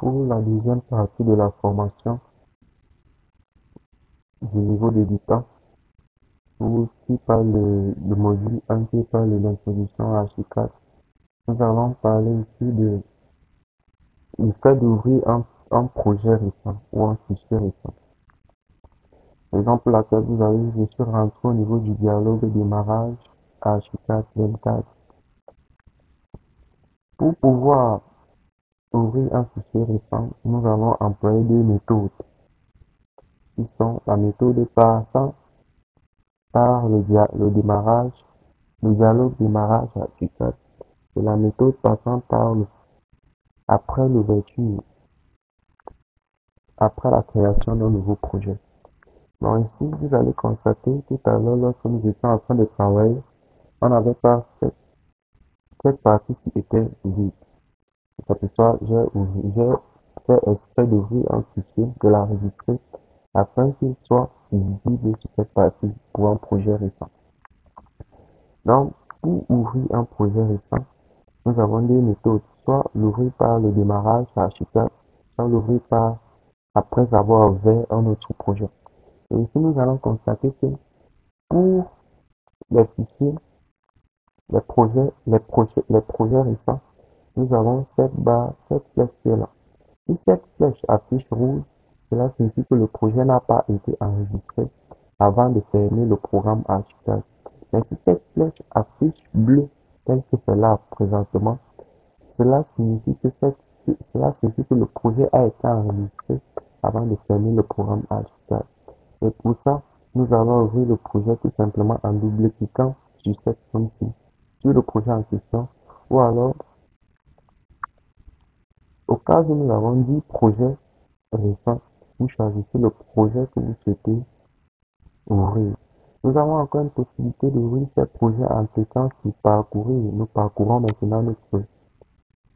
Pour la deuxième partie de la formation du niveau débutant, qui parle le module 1 qui parle de l'introduction à Archicad, nous allons parler ici du fait d'ouvrir un projet récent ou un fichier récent. Exemple pour laquelle vous avez, je suis rentré au niveau du dialogue de démarrage à Archicad 24. Pour pouvoir ouvrir un fichier récent, nous allons employer deux méthodes qui sont la méthode passant par le démarrage, le dialogue démarrage à Archicad et la méthode passant par après l'ouverture, après la création d'un nouveau projet. Donc ici, vous allez constater tout à l'heure, lorsque nous étions en train de travailler, on n'avait pas cette partie qui était vide. C'est pourquoi j'ai fait exprès d'ouvrir un fichier, de l'enregistrer, afin qu'il soit visible sur cette partie pour un projet récent. Donc, pour ouvrir un projet récent, nous avons deux méthodes, soit l'ouvrir par le démarrage à Archicad, soit l'ouvrir par après avoir ouvert un autre projet. Et ici, nous allons constater que pour les fichiers, les projets récents, nous avons cette barre, cette flèche qui est là. Si cette flèche affiche rouge, cela signifie que le projet n'a pas été enregistré avant de fermer le programme Archicad. Mais si cette flèche affiche bleu, tel que c'est là présentement, cela signifie que le projet a été enregistré avant de fermer le programme Archicad. Et pour ça, nous allons ouvrir le projet tout simplement en double-cliquant sur cette zone-ci, sur le projet en question, ou alors, au cas où nous avons dit projet récent, vous choisissez le projet que vous souhaitez ouvrir. Nous avons encore une possibilité d'ouvrir ces projets en cliquant sur parcourir. Nous parcourons maintenant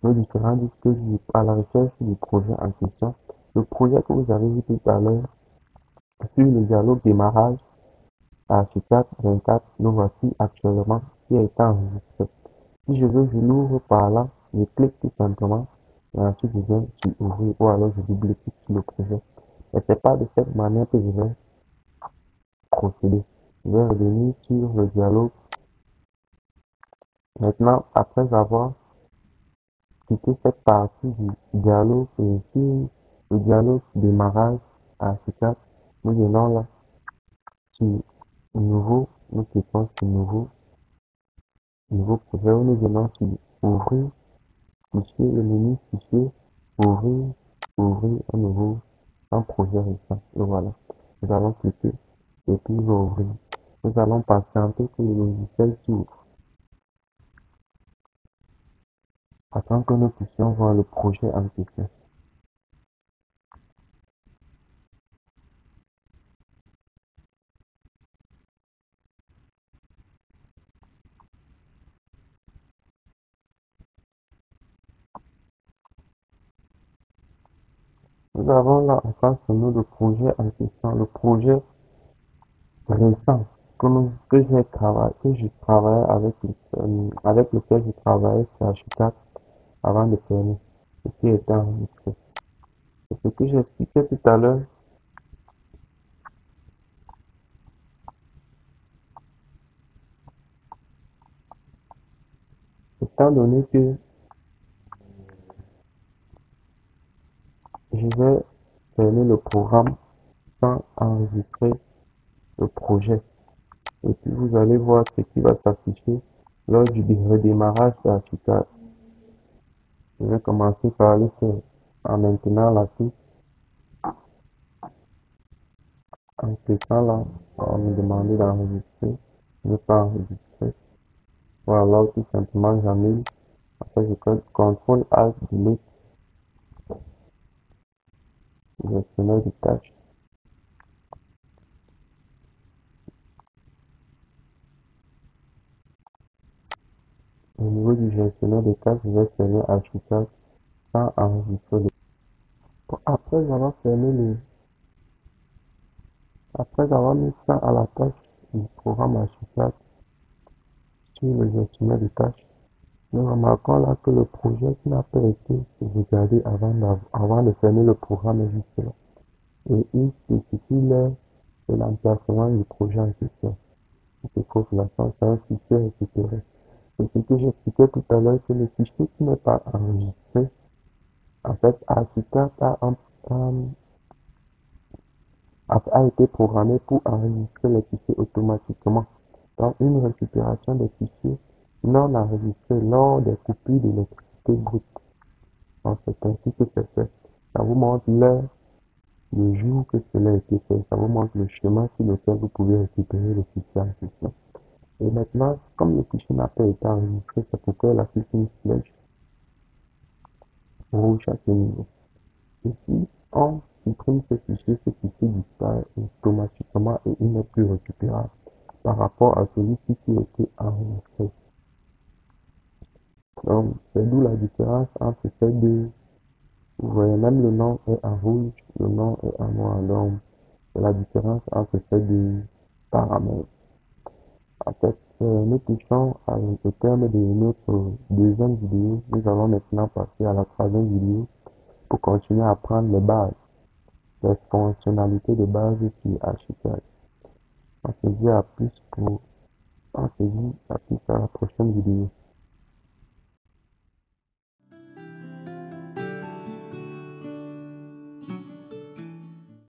nos différents disques durs à la recherche du projet en question. Le projet que vous avez vu tout à l'heure sur le dialogue démarrage à Archicad 24, nous voici actuellement qui a été enregistré. Si je veux, je l'ouvre par là, je clique tout simplement et ensuite je viens sur ouvrir ou alors je double-clique sur le projet. Et c'est pas de cette manière que je vais procéder. Je vais revenir sur le dialogue. Maintenant, après avoir quitté cette partie du dialogue et sur le dialogue démarrage à Archicad, nous venons là sur nouveau, nous cliquons sur nouveau projet où nous venons sur ouvrir, fichier, le menu fichier, ouvrir, ouvrir un projet récent. Et voilà. Nous allons cliquer et puis il va ouvrir. Nous allons patienter que le logiciel s'ouvre afin que nous puissions voir le projet en question. Nous avons là en face de nous le projet en question, le projet récent que je travaille avec lequel je travaillais sur Archicad avant de fermer, ce qui était enregistré. Et ce que j'expliquais tout à l'heure, étant donné que je vais fermer le programme sans enregistrer le projet. Et puis vous allez voir ce qui va s'afficher lors du redémarrage de Archicad. Je vais commencer par le faire en maintenant la touche, en cliquant là, on va me demander d'enregistrer. Je ne vais pas enregistrer. Ou alors tout simplement j'annule. Après je colle CTRL ALT DELETE, gestionnaire de tâches. Au niveau du gestionnaire de tâches, je vais fermer Archicad sans enregistrer. Après avoir fermé après avoir mis ça à la tâche du programme Archicad sur le gestionnaire de tâches, Nous remarquons là que le projet qui n'a pas été regardé avant de fermer le programme est juste là. Et il spécifie l'heure de l'emplacement du projet en question. C'est corrélation, c'est un fichier récupéré. C'est ce que j'expliquais tout à l'heure, que le fichier qui n'est pas enregistré, en fait, Archicad a été programmé pour enregistrer les fichiers automatiquement. Donc, une récupération des fichiers non enregistrés lors des coupures d'électricité brute. Donc, c'est ainsi que c'est fait. Ça vous montre l'heure, le jour que cela a été fait. Ça vous montre le chemin sur lequel vous pouvez récupérer le fichier en question. Et maintenant, comme le fichier n'a pas été enregistré, c'est pourquoi il affiche une flèche rouge à ce niveau. Et si on supprime ce fichier disparaît automatiquement et il n'est plus récupérable par rapport à celui-ci qui a été enregistré. Donc, c'est d'où la différence entre ces deux. Vous voyez, même le nom est en rouge, le nom est en noir. Donc, c'est la différence entre ces deux paramètres. En fait, nous touchons au terme de notre deuxième vidéo. Nous allons maintenant passer à la troisième vidéo pour continuer à apprendre les bases, les fonctionnalités de base sur Archicad. On se dit à plus à la prochaine vidéo.